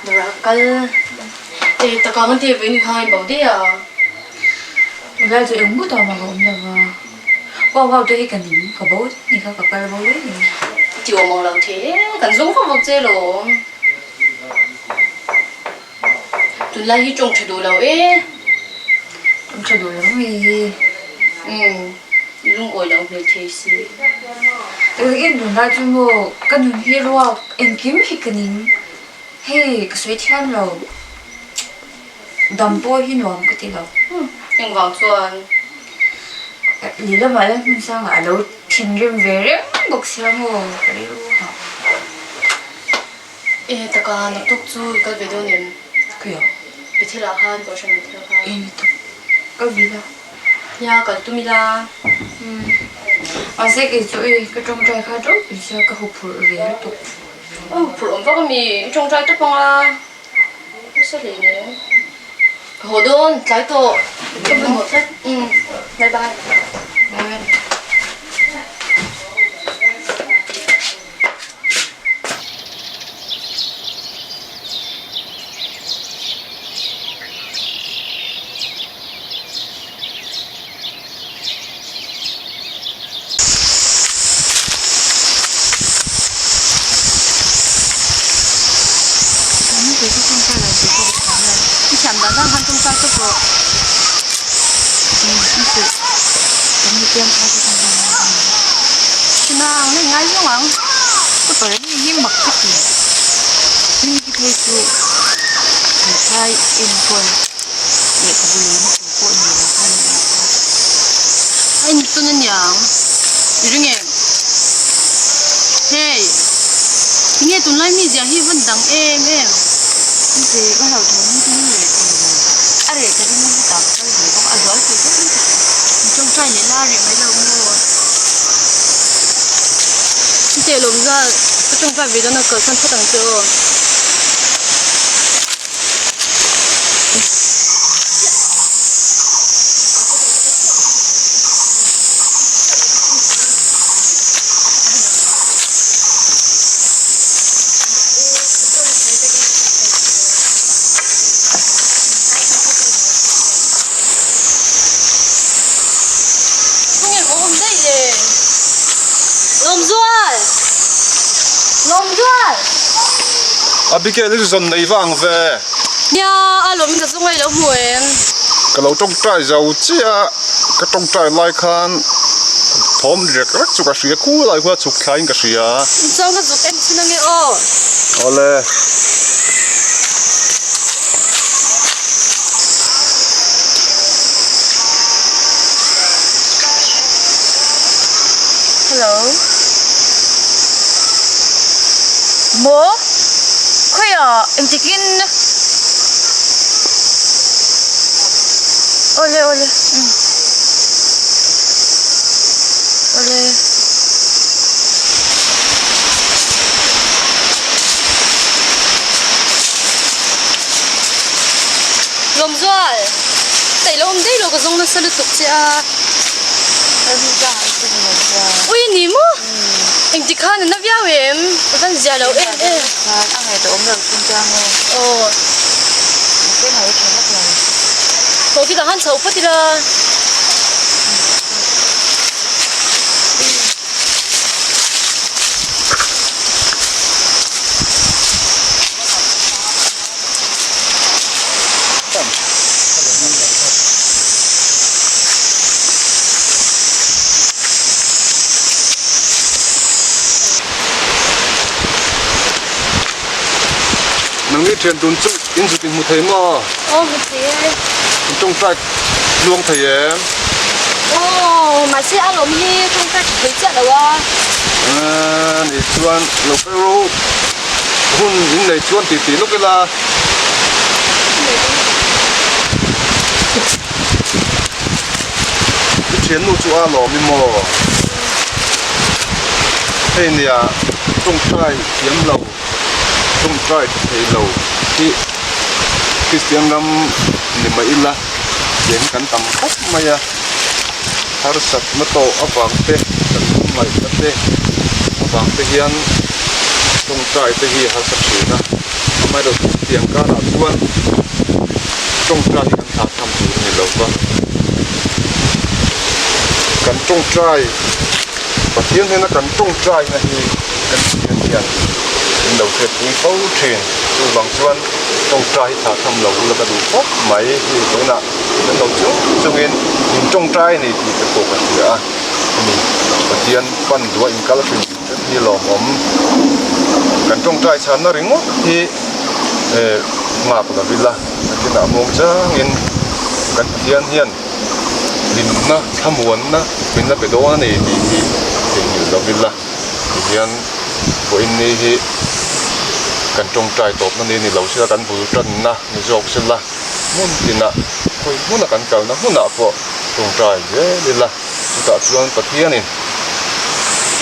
Rồi cái ta có cái tiền với những hai bảo đi à. Bây giờ em muốn tao mà không được à. Wow đây cái gì có bố thì có cái bố đấy. Chịu mong lâu thế, cần giống không học chơi rồi. Tụi lại đi trồng chơi đồ đâu ấy. Trồng chơi đồ lắm vì. Luôn ngồi đâu để chơi gì. Em đừng nói chung bộ cái đường hero em kiếm hết cái nín. Hey, cái suy thiên rồi. Đầm bôi hin hoàng cái gì đâu. Em vào chuan. Lý là mà mình sao mà lâu thiên rừng về đấy bốc xem hồ cái luôn hả? Ê, ta có nó tốt chú cái về đâu nên cái gì? Bị thế là han, bảo sao mình thế là han? Ê, cái gì đó? Nhà cái tụi mình là. À, sẽ cái chỗ cái trong trái khá tốt, vì sao cái hộp phở về tốt? Phở ông có mì trong trái tốt không à? Cái sao vậy nhỉ? Hồ đôn, trái tổ, cái phần một hết. Bye bye. Bye. Chẳng đáng đang ăn trong sao chút rồi. Giống như tiêm thay cho thằng này. Chứ nào nó ngay xuống ăn. Có phải nó hiếm mặc thích gì. Nhưng cái thay chú. Thì thay em quên. Để có bù lý một số nhiều là thay này. Anh tôi nên nhàng. Vì đúng em. Hey. Nghe tụi lại mi già hi vẫn đắng em. Thì bắt đầu thốn như thế này. À để cái nó tạm cái gì không ăn giỏi thì cũng trong trai này la rồi mấy lâu mua chị lùm ra trong trai vì đó nó cỡ sân phát đằng chưa Abigail is on the vang ve. Ya, alo mình cái giống này là muộn. Cái lâu trong trái giàu chia, cái trong trái lại khan, thom rực rất chụp cái sữa cũ lại qua chụp khai cái sữa. Trong cái chụp em xin nghe ô. Ole. Hello. Bố. Khơi à, em chỉ kín. Ole. Ole. Lom doal. Tại lom đây lo cái giống nó sẽ được tục chia. Ui nỉ mu. Anh chỉ khăn nó béo em. Vẫn già lâu em. Ăn ngày tôi ốm được không trang đâu. Ồ. Cái này thì mất rồi. 거기 다 한차 오빠들아. Nang ni thian tun chu in zu tin mu thei mo. Một tí. Trong trái luông thầy em. Mà xe alo mi trong cái thấy chết rồi à? Ni chuan lo pero hun in nei chuan ti lúc cái là cái thian nu chu a lo mi mo. Hey nè, trong trái yếm lâu, trong trái thầy lâu thì Christian ngam ni mai illa yen kan tam khop maya har sat mato awang te kan mai te awang te hian tung trai te hi har sat thina mai do tiang ka ra chuan tung trai kan tha tham chu ni lo wa kan tung trai pathian hena kan tung trai na hi kan hian in đầu thiệt cũng phâu truyền từ bằng chuan trong trái thả thầm lẩu là cái đủ phốt máy thì chỗ nào đến đầu trước cho nên nhìn trong trái này thì cái cổ cái nữa mình đầu tiên phân đuôi in cá là phình thì lò ấm cái trong trái chán nó ring thì ngạp là villa cái nào mong cha nhìn cái tiên hiền nhìn nó tham muốn nó mình là phải đó này thì nhiều là villa thì hiền của in này thìกันจงใจตบนั่นนี่เราเชื่อกันบูจันนะนี่จอกเสร็จละมุ่นตินะคุยมุ่นกันเก่านะมุ่นอ่ะพอจงใจเยอะเลยละสุดท้ายส่วนปะเทียนี่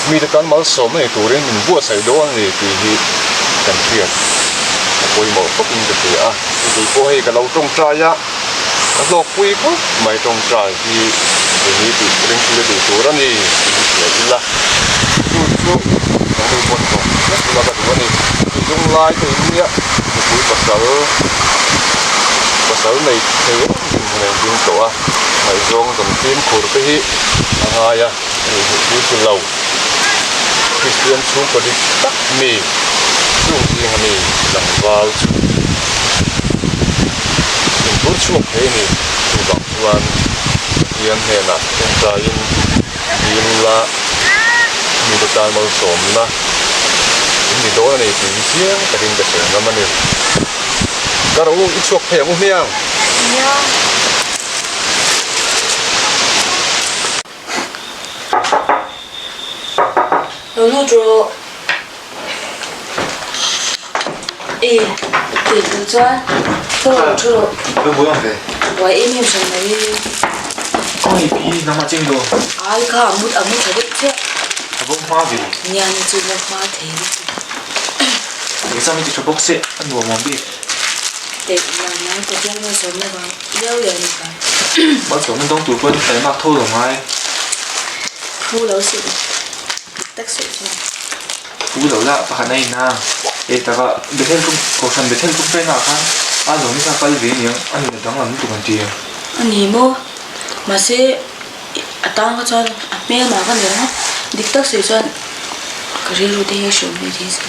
มีแต่การมาสอบในตัวเรื่องมันบัวใส่ดวงนี่ที่กันเทียนคุยหมดก็เป็นกระเทียคุยก็ให้กับเราจงใจอะแล้วเราคุยก็ไม่จงใจที่นี่ติดเรื่องที่ติดตัวนี่เสียละสู้ต้องมีคนก่อนแล้วเราก็ดูนี่dùng lại thì nhá cuối bát sấu này thế này dùng tổ phải dùng đồng tiền khổ cái hi hai à thì cái lầu Christian xuống có đi tắt mì dùng tiền mì làm vào dùng bút xuống thế này thì bằng tuan tiền này là trong trái in là mi được tan màu xồm na ini doa ni tu siang kadang besar nama ni. Kalau itu apa yang uniang? Ya. Lalu jo, tu jual, tu. Lu buang ke? Wah ini macam ni. ôi bí nằm ở trên đồ ai cả một thằng đấy chứ bông hoa gì nhà này chỉ một hoa thế cái sao mình chỉ cho bốc xệ ăn đồ món bì để mà nói có tiếng người sống này vào đeo liền cả bao giờ mình đông tủ quên cái mặc thô rồi mai thu lâu xịn tắc sợi cho phú đầu lạ và khả này na để ta vào để thêm cũng cổ phần để thêm cũng phải nào khác ăn rồi mình sao phải vì những ăn được đắng làm tụ còn tiền anh nghĩ mua mà sẽ tao có cho mẹ mà cái này đó đích tắc sợi cho cái gì luôn thì sống như thế sao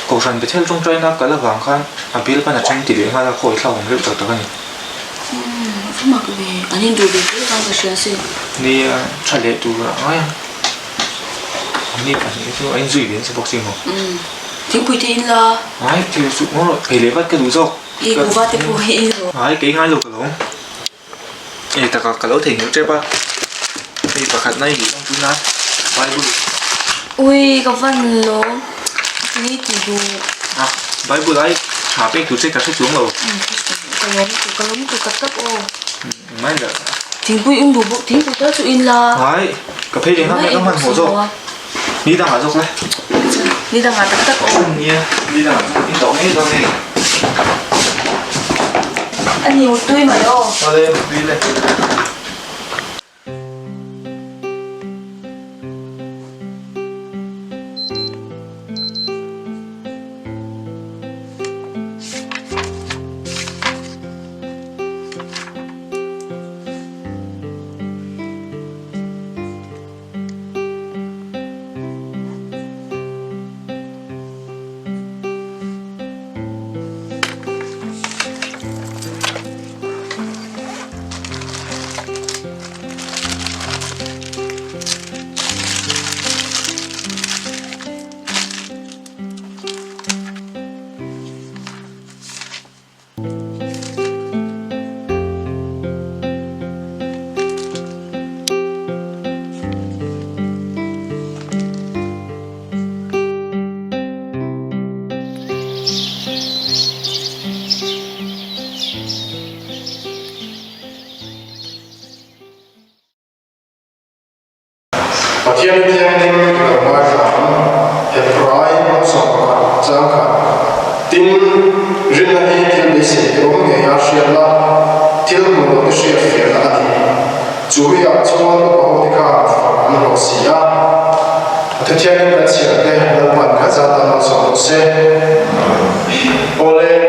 cổ phần để thêm trong trái na cái là vàng khăn à biết là tranh tỷ lệ hay là khối thầu không biết được cái này không mặc về anh nhìn đủ được cái cái gì ni trả lệ tụ rồi ni phải những thứ anh duy đến sẽ bốc sinh không thì bùi tin là ai thì sụp nó rồi phải lấy bắt cái đủ rồi ý của vợ thì bùi rồi ai cái ngay lục rồi ê ta có cái lỗ thỉnh nữa chứ ba đi vào khát này thì trong chúng ta vai bự ui có phần lố đi thì đủ à vai bự đấy trả bé tụi sẽ cả sẽ xuống rồi cái lốm của cắt tóc ô mấy giờ thì bùi ung đủ bộ thì bùi tớ tụi in là ai cà phê đến hôm nay nó mặn hổ rồi đi đang ở dọc đây đi đang ở cắt tóc ô đi đang ở đi tổ hết rồi này anh nhiều tươi mà đâu lên đi lên Thiên thiên linh cửa mai khám hẹp rái mong sọc trang khả tin rin là hi thiên lý sĩ ống nghề ya xuyên là thiên mù lộ xuyên phiền là đi chú ý ạ chung anh bảo đi khả phản lộ xí á thế thiên linh là xuyên đây là bản khá ra tầm sọc lộ xe ô lê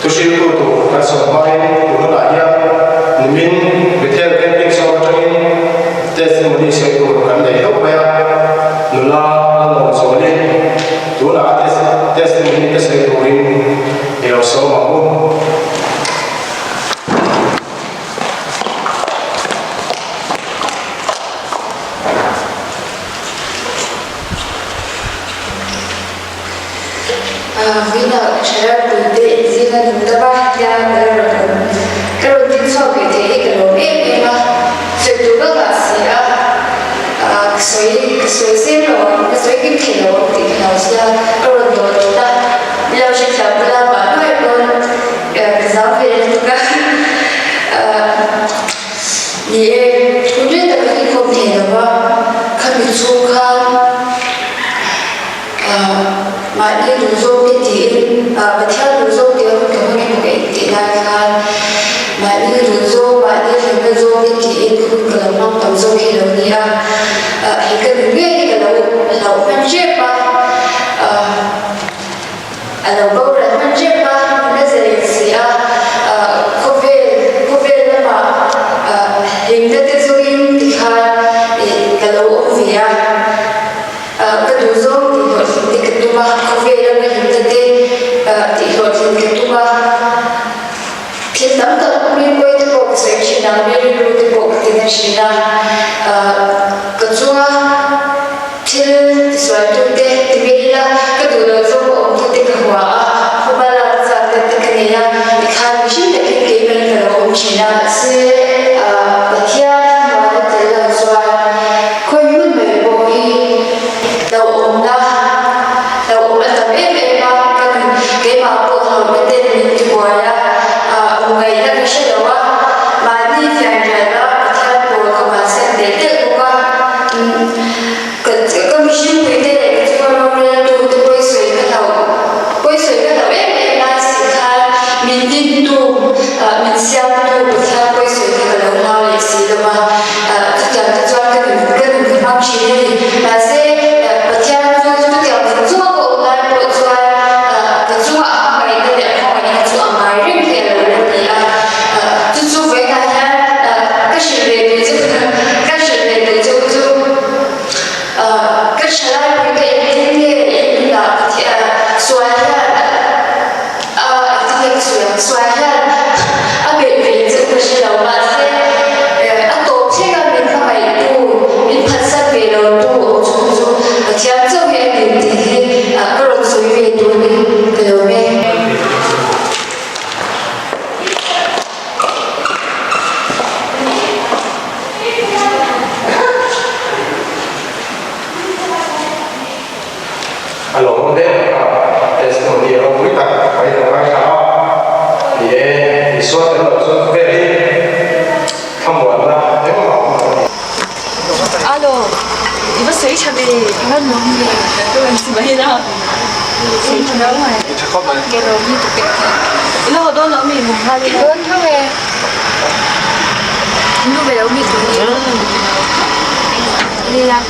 tu sĩ tu tu khá sọc mai tu nó lại ya mình bị thiên linh linh sọc trong testimony sẽ được cảm thấy tốt đẹp nula nó số đi tú là testimony sẽ được hiểu sâu mà muốn vì nào sẽ là đủ để gì là đúng ta ba ya cái đầu tiên sau cái thế cái đầu em mà sẽ đủ các là gì á suy xem rồi suy kim thì rồi thì nào sẽ rồi rồi ta bây giờ sẽ chậm là bạn nói con cái giáo viên chúng ta thì cũng biết là cái không thể nào mà không bị xung khang mà đi đủ dâu cái tiền và theo đủ dâu tiền cái một cái tiền này khang mà đi đủ dâu mà đi làm cái dâu cái tiền cũng là mong tầm dâu cái đầu đi à thì cái người cái đầu phân chia ba đầu bao là phân chia ba nó sẽ gì à không về là mà hình thức cái dâu thì khang cái đầu ông gì à cái đủ dâu thì cái tu ba không về là cái hình thức thì rồi thì cái tu ba khi tắm tập mình quay tới bộ sẽ chỉ là mình lưu tới bộ thì nó chỉ là cái chỗ thì xoay trung tế thì bây giờ cái đồ là do bộ thì cái hoa không phải là sao cái này là thì khai mình chỉ là cái mình là ông chỉ là sẽ bậc thiên mà cái là xoay khơi mượn về bộ thì đầu ông là tập em mà cái mà bộ họ cái tên mình thì gọi là ngày đó cái sẽ đó mà đi Rồi đấy, testimony dia orang murid tak baik orang sama. Dia disuat dalam suatu hari, kamulah, tengok. Alo, ibu sấy chả về ngon lắm nhỉ? Tôi làm gì vậy nào? Sấy chả đâu mà. Cái đồ như tụi mình. Nó đó nó mình mùng hai đi. Luôn thôi về. Nó về đâu mình tụi mình. Đi làm.